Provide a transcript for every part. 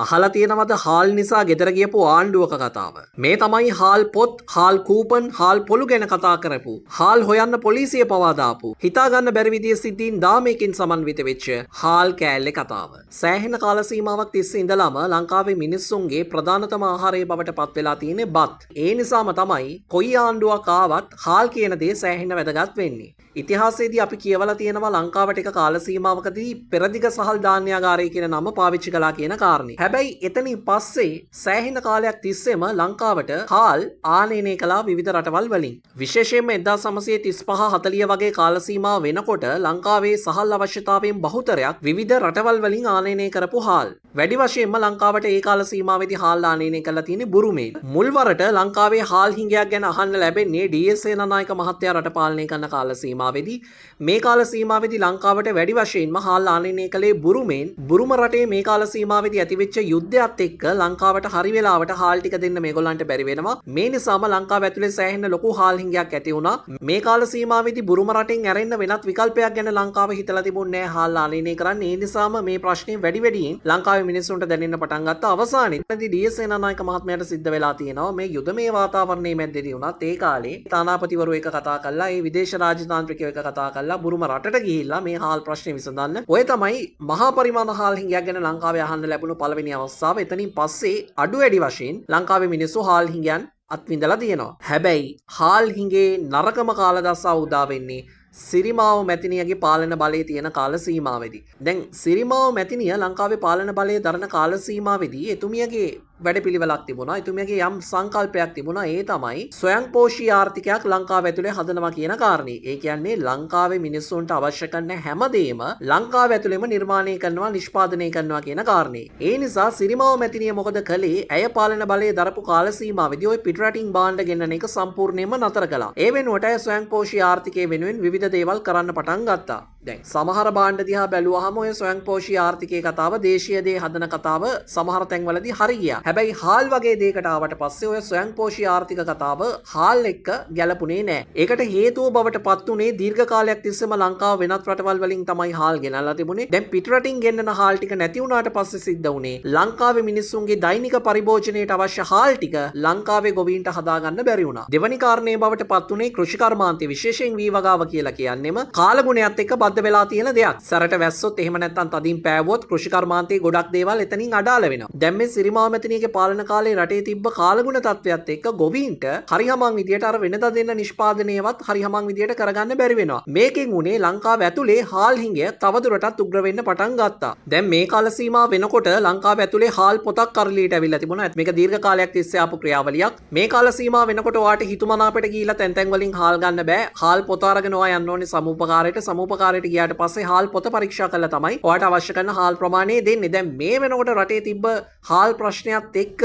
අහලා තියෙනවද හාල් නිසා ගෙදර ගියපු ආණ්ඩුවක කතාව? මේ තමයි හාල් පොත්, හාල් කූපන්, හාල් පොළු ගැන කතා කරපු, හාල් හොයන්න පොලිසිය පවා දාපු, හිතා ගන්න බැරි විදිහේ සිද්ධීන් 10කින් සමන්විත වෙච්ච හාල් කෑල්ලේ කතාව. සෑහෙන කාල සීමාවක් තිස්සේ ඉඳලාම ලංකාවේ මිනිස්සුන්ගේ ප්‍රධානතම ආහාරය බවට පත් වෙලා තියෙන්නේ බත්. ඒ නිසාම තමයි කොයි ආණ්ඩුවක් ආවත් හාල් කියන දේ සෑහෙන වැදගත් වෙන්නේ. ඉතිහාසයේදී අපි කියවලා තියෙනවා ලංකාවට එක කාල සීමාවකදී පෙරදිග සහල් ධාන්‍යාගාරය කියන නම පාවිච්චි කළා කියන කාරණේ. හැබැයි එතනින් පස්සේ සෑහෙන කාලයක් තිස්සේම ලංකාවට හාල් ආනයනය කළා විවිධ රටවල් වලින්. විශේෂයෙන්ම 1935-40 වගේ කාල සීමාව වෙනකොට ලංකාවේ සහල් අවශ්‍යතාවයෙන් බහුතරයක් විවිධ රටවල් වලින් ආනයනය කරපු හාල්. වැඩි වශයෙන්ම ලංකාවට ඒ කාල සීමාවේදී හාල් ආනයනය කළා තියෙන්නේ බුරුමේ. මුල්වරට ලංකාවේ හාල් හිඟයක් ගැන අහන්න ලැබෙන්නේ ඩී.එස්. සේනානායක මහත්තයා රට පාලනය කරන කාල සීමාවේදී. මේ කාල සීමාවේදී ලංකාවට වැඩි වශයෙන්ම හාල් ආනයනය කළේ බුරුමෙන්. බුරුම රටේ මේ කාල සීමාවේදී ඇතිවෙච්ච යුද්ධයත් එක්ක ලංකාවට හරි වෙලාවට හාල් ටික දෙන්න මේගොල්ලන්ට බැරි වෙනවා. මේ නිසාම ලංකාව ඇතුලේ සෑහෙන ලොකු හාල් හිඟයක් ඇති වුණා. මේ කාල සීමාවේදී බුරුම රටෙන් ඇරෙන්න වෙනත් විකල්පයක් ගැන ලංකාව හිතලා තිබුණේ නැහැ හාල් ආනයනය කරන්න. ඒ නිසාම මේ ප්‍රශ්නේ වැඩි වැඩියෙන් ලංකාවේ මිනිස්සුන්ට දැනෙන්න පටන් ගත්තා. අවසානයේදී ඩී.එස්. සේනානායක මහත්මයාට සිද්ධ වෙලා තියෙනවා මේ යුදමය වාතාවරණයේ මැද්දේදී වුණත් ඒ කාලේ තානාපතිවරු එක කතා කළා, ඒ විදේශ රාජතාන්ත්‍රිකයෝ එක කතා කළා බුරුම රටට ගිහිල්ලා මේ හාල් ප්‍රශ්නේ විසඳන්න. ඔය තමයි මහා පරිමාණ හාල් හිඟයක් ගැන ලංකාවේ අහන්න ලැබුණු පළවෙනි අවස්ථාව. එතනින් පස්සේ අඩු වැඩි වශයෙන් ලංකාවේ මිනිස්සු හාල් හිඟයන් අත්විඳලා තියෙනවා. හැබැයි හාල් හිඟේ නරකම කාලදස්සා උදා වෙන්නේ සිරිමාව මැතිනියගේ පාලන බලයේ තියෙන කාල සීමාවේදී. දැන් සිරිමාව මැතිනිය ලංකාවේ පාලන බලයේ දරන කාල සීමාවේදී එතුමියගේ වැඩපිළිවෙලක් තිබුණා. එතුමියගේ යම් සංකල්පයක් තිබුණා. ඒ තමයි ස්වයංපෝෂී ආර්ථිකයක් ලංකාව ඇතුලේ හදනවා කියන කාරණේ. ඒ කියන්නේ ලංකාවේ මිනිස්සුන්ට අවශ්‍ය කරන හැමදේම ලංකාව ඇතුලේම නිර්මාණය කරනවා, නිෂ්පාදනය කරනවා කියන කාරණේ. ඒ නිසා සිරිමාව මැතිනිය මොකද කළේ? ඇය පාලන බලයේ දරපු කාල සීමාවේදී ওই පිටරටින් භාණ්ඩ ගෙන්නන එක සම්පූර්ණයෙන්ම නතර කළා. ඒ වෙනුවට ඇය ස්වයංපෝෂී ආර්ථිකයේ වෙනුවෙන් විවිධ දේවල් කරන්න පටන් ගත්තා. දැන් සමහර භාණ්ඩ දිහා බැලුවාම ඔය ස්වයංපෝෂී ආර්ථිකයේ කතාව, දේශීය දේ හදන කතාව සමහර තැන්වලදී හරි ගියා. හැබැයි හාල් වගේ දෙයකට ආවට පස්සේ ඔය ස්වයංපෝෂී ආර්ථික කතාව හාල් එක්ක ගැලපුණේ නැහැ. ඒකට හේතුව බවට පත් උනේ දීර්ඝ කාලයක් තිස්සේම ලංකාව වෙනත් රටවල් වලින් තමයි හාල් ගෙනල්ලා තිබුණේ. දැන් පිටරටින් ගෙන්නන හාල් ටික නැති වුණාට පස්සේ සිද්ධ වුණේ ලංකාවේ මිනිස්සුන්ගේ දෛනික පරිභෝජනයට අවශ්‍ය හාල් ටික ලංකාවේ ගොවීන්ට හදාගන්න බැරි වුණා. දෙවැනි කාරණේ බවට පත් උනේ කෘෂිකර්මාන්තය, විශේෂයෙන් වී වගාව කියලා කියන්නේම කාලගුණයත් එක්ක බද්ධ වෙලා තියෙන දෙයක්. සැරට වැස්සොත් එහෙම නැත්නම් තදින් පෑවුවොත් කෘෂිකර්මාන්තයේ ගොඩක් දේවල් එතනින් අඩාල වෙනවා. දැන් මේ සිරිමාව මැතිනියගේ පාලන කාලේ රටේ තිබ්බ කාලගුණ තත්ත්වයක් එක්ක ගොවීන්ට හරිහමං විදියට අර වෙනදා දෙන්න නිෂ්පාදනයවත් හරිහමං විදියට කරගන්න බැරි වෙනවා. මේකෙන් උනේ ලංකාව ඇතුලේ හාල් හිඟය තවදුරටත් උග්‍ර වෙන්න පටන් ගත්තා. දැන් මේ කාල සීමාව වෙනකොට ලංකාව ඇතුලේ හාල් පොතක් කරලියට ඇවිල්ලා තිබුණා. මේක දීර්ඝ කාලයක් තිස්සේ ආපු ක්‍රියාවලියක්. මේ කාල සීමාව වෙනකොට ඔයාට හිතුමනාපට ගිහිල්ලා තැන් තැන් වලින් හාල් ගන්න බෑ. හාල් පොත අරගෙන ඔයා යන්න ඕනේ සමූපකාරයට. සමූපකාරයට ගියාට පස්සේ හාල් පොත පරීක්ෂා කළා තමයි ඔයාට අවශ්‍ය කරන හාල් ප්‍රමාණය දෙන්නේ. දැන් මේ වෙනකොට රටේ තිබ්බ හාල් ප්‍රශ්නයත් එක්ක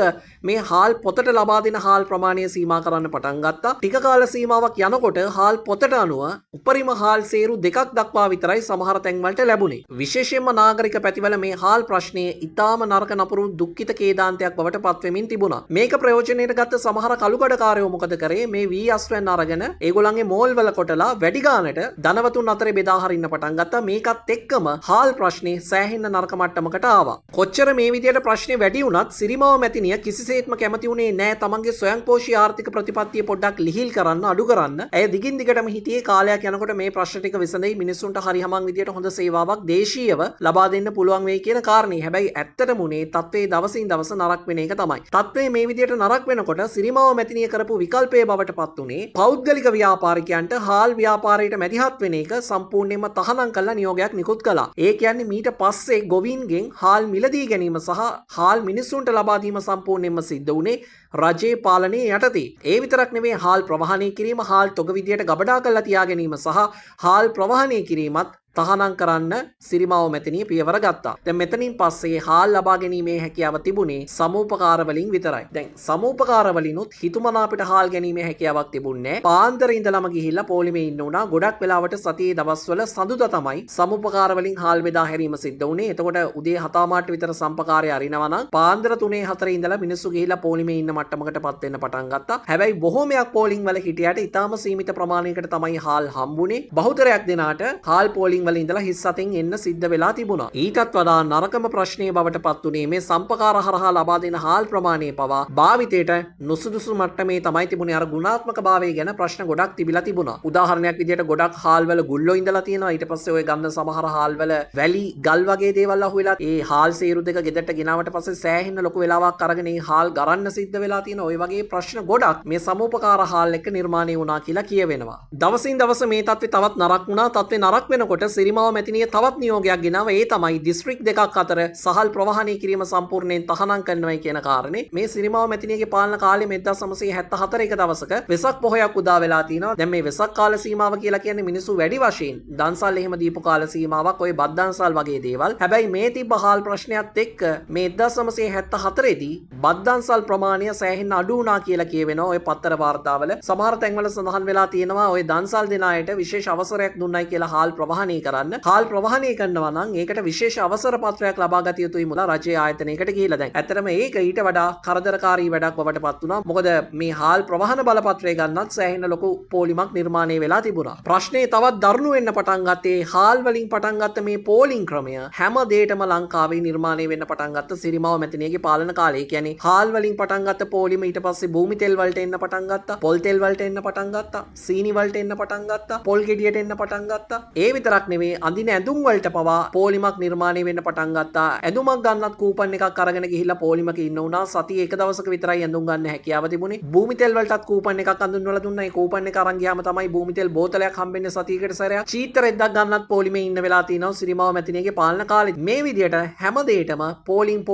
මේ හාල් පොතට ලබා දෙන හාල් ප්‍රමාණය සීමා කරන්න පටන් ගත්තා. ටික කාල සීමාවක් යනකොට හාල් පොතට අනුව උපරිම හාල් සේරු 2ක් දක්වා විතරයි සමහර තැන්වලට ලැබුණේ. විශේෂයෙන්ම නාගරික පැතිවල මේ හාල් ප්‍රශ්නය ඉතාම නරක නපුරු දුක්ඛිත කේදාන්තයක් බවට පත් වෙමින් තිබුණා. මේක ප්‍රයෝජනෙට ගත්ත සමහර කළුකඩකාරයෝ මොකද කරේ? මේ වී අස්වැන්න අරගෙන ඒගොල්ලන්ගේ මෝල් වල කොටලා වැඩි ගානට ධනවතුන් අතරේ බෙදා හරින්න පටන් ගත්තා. මේකත් එක්කම හාල් ප්‍රශ්නේ සෑහෙන නරක මට්ටමකට ආවා. කොච්චර මේ විදියට ප්‍රශ්නේ වැඩි වුණත් සිරිමාව මැතිනිය කිසිසේත්ම කැමති වුණේ නැහැ තමන්ගේ ස්වයංපෝෂී ආර්ථික ප්‍රතිපත්තිය පොඩ්ඩක් ලිහිල් කරන්න, අඩු කරන්න. ඇය දිගින් දිගටම හිටියේ කාලයක් යනකොට මේ ප්‍රශ්න ටික විසඳෙයි, මිනිස්සුන්ට හරි හමං විදියට හොඳ සේවාවක් දේශීයව ලබා දෙන්න පුළුවන් වෙයි කියන කාරණේ. හැබැයි ඇත්තටම උනේ තත්ත්වයේ දවසින් දවස නරක වෙන එක තමයි. තත්ත්වයේ මේ විදියට නරක වෙනකොට සිරිමාව මැතිනිය කරපු විකල්පය බවට පත් උනේ පෞද්ගලික ව්‍යාපාරිකයන්ට හාල් ව්‍යාපාරයට මැදිහත් වෙන එක සම්පූර්ණයෙන්ම තහනම් කළා, නියෝගයක් නිකුත් කළා. ඒ කියන්නේ මීට පස්සේ ගොවීන්ගෙන් හාල් මිලදී ගැනීම සහ හාල් මිනිස්සුන්ට ලබා දීම සම්පූර්ණයෙන්ම සිද්ධ වුණේ රජයේ පාලනයේ යටතේ. ඒ විතරක් නෙවෙයි හාල් ප්‍රවාහනය කිරීම, හාල් තොග විදියට ගබඩා කරලා තියා ගැනීම සහ හාල් ප්‍රවාහනය කිරීමත් තහනම් කරන්න සිරිමාව මැතිනිය පියවර ගත්තා. දැන් මෙතනින් පස්සේ හාල් ලබා ගැනීමේ හැකියාව තිබුණේ සමූපකාර වලින් විතරයි. දැන් සමූපකාර වලිනුත් හිතුමනාපිට හාල් ගැනීමේ හැකියාවක් තිබුණේ නැහැ. පාන්දර ඉඳලම ගිහිල්ලා පොලිමේ ඉන්න උනා. ගොඩක් වෙලාවට සතියේ දවස්වල සඳුදා තමයි සමූපකාර වලින් හාල් බෙදා හැරීම සිද්ධ වුණේ. එතකොට උදේ 7:00 විතර සම්පකාරය අරිනවා නම් පාන්දර 3-4 ඉඳලා මිනිස්සු ගිහිල්ලා පොලිමේ ඉන්න මට්ටමකටපත් වෙන්න පටන් ගත්තා. හැබැයි බොහෝමයක් පෝලිං වල හිටියට ඉතාම සීමිත ප්‍රමාණයකට තමයි හාල් හම්බුනේ. බහුතරයක් දෙනාට හාල් පෝලිං වල ඉඳලා හිස් අතින් එන්න සිද්ධ වෙලා තිබුණා. ඊටත් වඩා නරකම ප්‍රශ්නය බවට පත් වුණේ මේ සම්පකාර හරහා ලබා දෙන හාල් ප්‍රමාණය පවා භාවිතයට නුසුදුසු මට්ටමේ තමයි තිබුණේ. අර ගුණාත්මක භාවය ගැන ප්‍රශ්න ගොඩක් තිබිලා තිබුණා. උදාහරණයක් විදිහට ගොඩක් හාල් වල ගුල්ලෝ ඉඳලා තියෙනවා. ඊට පස්සේ ඔය ගන්න සමහර හාල් වල වැලි ගල් වගේ දේවල් අහුවෙලා ඒ හාල් සේරු දෙක ගෙදරට ගෙනාවට පස්සේ සෑහෙන ලොකු වෙලාවක් අරගෙන ඒ හාල් ගරන්න සිද්ධ වෙලා තියෙනවා. ඔය වගේ ප්‍රශ්න ගොඩක් මේ සමෝපකාර හාල් එක්ක නිර්මාණය වුණා කියලා කියවෙනවා. දවසින් දවස මේ තත්ත්වය තවත් නරක වුණා. තත්ත්වය නරක වෙනකොට සිරිමාව මැතිනිය තවත් නියෝගයක් ගෙනාවා. ඒ තමයි දිස්ත්‍රික් දෙකක් අතර සහල් ප්‍රවාහනය කිරීම සම්පූර්ණයෙන් තහනම් කරනවායි කියන කාරණේ. මේ සිරිමාව මැතිනියගේ පාලන කාලේ 1974 එක දවසක වෙසක් පොහොයක් උදා වෙලා තිනවා. දැන් මේ වෙසක් කාල සීමාව කියලා කියන්නේ මිනිස්සු වැඩි වශයෙන් දන්සල් එහෙම දීපු කාල සීමාවක් ඔය බත් දන්සල් වගේ දේවල්. හැබැයි මේ තිබ්බ හාල් ප්‍රශ්නයත් එක්ක මේ 1974 දී බත් දන්සල් ප්‍රමාණය සෑහෙන අඩු වුණා කියලා කියවෙනවා ඔය පත්තර වාර්තාවල. සමහර තැන්වල සඳහන් වෙලා තියෙනවා ඔය දන්සල් දෙන අයට විශේෂ අවසරයක් දුන්නයි කියලා හාල් ප්‍රවාහනය කරන්න. හාල් ප්‍රවාහනය කරනවා නම් ඒකට විශේෂ අවසර පත්‍රයක් ලබා ගත යුතුයි මුලා රජයේ ආයතනයකට ගිහිල්ලා. දැන් ඇත්තටම ඒක ඊට වඩා කරදරකාරී වැඩක් බවට පත් වුණා. මොකද මේ හාල් ප්‍රවාහන බලපත්‍රය ගන්නත් සෑහෙන ලොකු පෝලිමක් නිර්මාණය වෙලා තිබුණා. ප්‍රශ්නේ තවත් දරුණු වෙන්න පටන් ගත්තේ හාල් වලින් පටන් ගත්ත මේ පෝලිං ක්‍රමය හැම දෙයකම ලංකාවේ නිර්මාණය වෙන්න පටන් ගත්ත සිරිමාව මැතිනියගේ පාලන කාලේ. ඒ කියන්නේ හාල් වලින් පටන් ගත්ත පෝලිම ඊට පස්සේ භූමි තෙල් වලට එන්න පටන් ගත්තා. පොල් තෙල් වලට එන්න පටන් ගත්තා. සීනි වලට එන්න පටන් ගත්තා. පොල් ගෙඩියට එන්න පටන් ගත්තා. ඒ විතරක් නෙවෙයි අඳින ඇඳුම් වලට පවා පෝලිමක් නිර්මාණය වෙන්න පටන් ගත්තා. ඇඳුමක් ගන්නත් කූපන් එකක් අරගෙන ගිහිල්ලා පෝලිමක ඉන්න උනා. සතියේ එක දවසක විතරයි ඇඳුම් ගන්න හැකියාව තිබුණේ. භූමි තෙල් වලටත් කූපන් එකක් අඳුන්වලා දුන්නා. ඒ කූපන් එක අරන් ගියාම තමයි භූමි තෙල් බෝතලයක් හම්බෙන්නේ සතියකට සැරයක්. චීතර එද්දක් ගන්නත් පෝලිමේ ඉන්න වෙලා තියෙනවා සිරිමාව මැතිනියගේ පාලන කාලෙත්. මේ විදියට හැම දෙයකම පෝලිං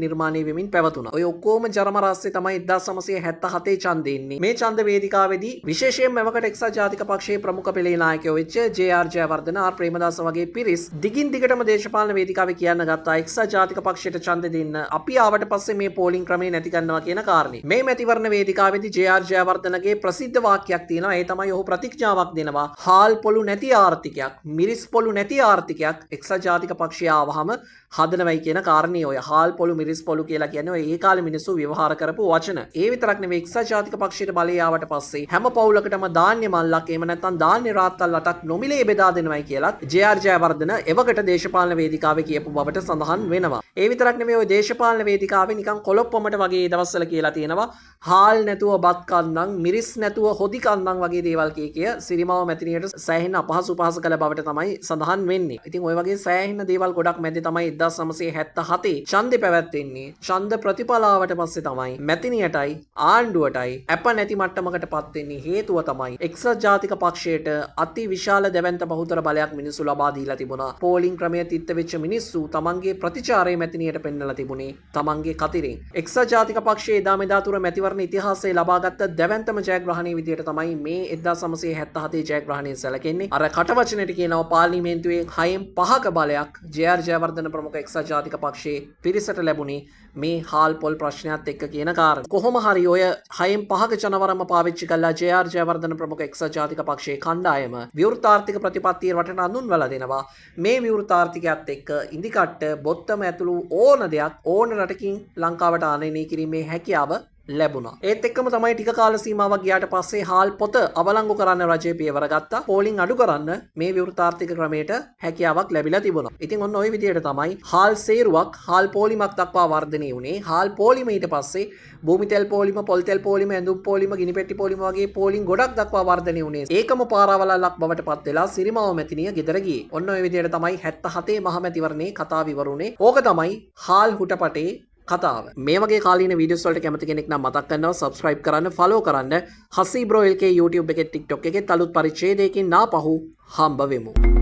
නිර්මාණය වෙමින් පැවතුණා. ඔය ඔක්කොම ජරම රාස්සේ තමයි 1977 ඡන්දෙ ඉන්නේ. මේ ඡන්ද වේදිකාවේදී විශේෂයෙන්ම එවකට එක්සත් ජාතික පක්ෂයේ ප්‍රමුඛ පෙළේ නායකයෝ වෙච්ච ජේ.ආර්. ජයවර්ධන, ආර්. ප්‍රේමදාස වගේ පිරිස් දිගින් දිගටම දේශපාලන වේදිකාවේ කියන්න ගත්තා එක්සත් ජාතික පක්ෂයට ඡන්ද දෙන්න. අපි ආවට පස්සේ මේ පෝලිං ක්‍රමය නැති කරනවා කියන කාරණේ. මේ මැතිවරණ වේදිකාවේදී ජේ.ආර්. ජයවර්ධනගේ ප්‍රසිද්ධ වාක්‍යයක් තියෙනවා. ඒ තමයි ඔහු ප්‍රතිඥාවක් දෙනවා. හාල් පොළු නැති ආර්ථිකයක්, මිරිස් පොළු නැති ආර්ථිකයක් එක්සත් ජාතික පක්ෂය ආවහම හදනවයි කියන කාරණේ. ඔය හාල් පොළු මිරිස් පොළු කියලා කියන්නේ ඔය ඒ කාලේ මිනිස්සු ව්‍යවහාර කරපු වචන. ඒ විතරක් නෙවෙයි එක්සත් ජාතික පක්ෂයට බලය ආවට පස්සේ හැම පවුලකටම ධාන්‍ය මල්ලක් එහෙම නැත්නම් ධාන්‍ය රාත්තල් 8ක් නොමිලේ බෙදා දෙනවයි කියලත් ජේ.ආර්. ජයවර්ධන එවකට දේශපාලන වේදිකාවේ කියපු බවට සඳහන් වෙනවා. ඒ විතරක් නෙවෙයි ඔය දේශපාලන වේදිකාවේ නිකන් කොලොප්පොමට වගේ ඒ දවස්වල කියලා තියෙනවා හාල් නැතුව බත් කන්නම්, මිරිස් නැතුව හොදි කන්නම් වගේ දේවල් කිය සිරිමාව මැතිනියට සෑහෙන අපහසු උපහාස කළ බවට තමයි සඳහන් වෙන්නේ. ඉතින් ඔය වගේ සෑහෙන දේවල් ගොඩක් මැදේ තමයි 1977 ඡන්දේ පැවැත්වෙන්නේ. ඡන්ද ප්‍රතිපලාවට පස්සේ තමයි මැතිනියටයි ආණ්ඩුවටයි අප නැති මට්ටමකටපත් වෙන්නේ. හේතුව තමයි එක්සත් ජාතික පක්ෂයට අති විශාල දැවැන්ත බහුතර බලයක් මිනිස්සු ලබා දීලා තිබුණා. පෝලිං ක්‍රමය තිත්ත වෙච්ච මිනිස්සු තමන්ගේ ප්‍රතිචාරය මැතිනියට පෙන්නලා තිබුණේ තමන්ගේ කතිරෙන්. එක්සත් ජාතික පක්ෂයේ එදා මෙදා තුර මැතිවරණ ඉතිහාසයේ ලබාගත් දැවැන්තම ජයග්‍රහණය විදියට තමයි මේ 1977 ජයග්‍රහණය සැලකෙන්නේ. අර කටවචනට කියනවා පාර්ලිමේන්තුවේ 6න් 5ක බලයක් ජේ.ආර්. ජයවර්ධන ප්‍රමුඛ එක්සත් ජාතික පක්ෂයේ පිරිසට ලැබුණේ මේ හාල් පොල් ප්‍රශ්නයත් එක්ක කියන කාරණා. කොහොම හරි ඔය 6න් 5ක ජනවරම පාවිච්චි කළා ජේ.ආර්. ජයවර්ධන ප්‍රමුඛ එක්සත් ජාතික පක්ෂයේ කණ්ඩායම විවෘත ආර්ථික ප්‍රතිපත්තිය රටට අඳුන්වලා දෙනවා. මේ විවෘත ආර්ථිකයත් එක්ක ඉදිකට්ට බොත්තම ඇතුළු ඕන දෙයක් ඕන රටකින් ලංකාවට ආනයනය කිරීමේ හැකියාව ලැබුණා. ඒත් එක්කම තමයි ටික කාල සීමාවක් ගියාට පස්සේ හාල් පොත අවලංගු කරන්න රජය පියවර ගත්තා. පෝලිං අඩු කරන්න මේ විවෘත ආර්ථික ක්‍රමයට හැකියාවක් ලැබිලා තිබුණා. ඉතින් ඔන්න ওই විදිහට තමයි හාල් සේරුවක් හාල් පෝලිමක් දක්වා වර්ධනය වුණේ. හාල් පෝලිම ඊට පස්සේ භූමි තෙල් පෝලිම, පොල් තෙල් පෝලිම, ඇඳුම් පෝලිම, ගිනි පෙට්ටි පෝලිම වගේ පෝලිං ගොඩක් දක්වා වර්ධනය වුණේ. ඒකම පාරවලල්ලක් බවට පත් වෙලා සිරිමාව මැතිනිය ගෙදර ගියේ. ඔන්න ওই විදිහට තමයි 77 මහ මැතිවරණේ කතාව ඉවරුනේ. ඕක තමයි හාල් හුටපටේ කතාව. මේ වගේ කාලීන වීඩියෝස් වලට කැමති කෙනෙක් නම් මතක් කරනවා subscribe කරන්න, follow කරන්න. හසී බ්‍රෝ LK YouTube එකේ TikTok එකේ අලුත් පරිච්ඡේදයකින් නාපහු හම්බ වෙමු.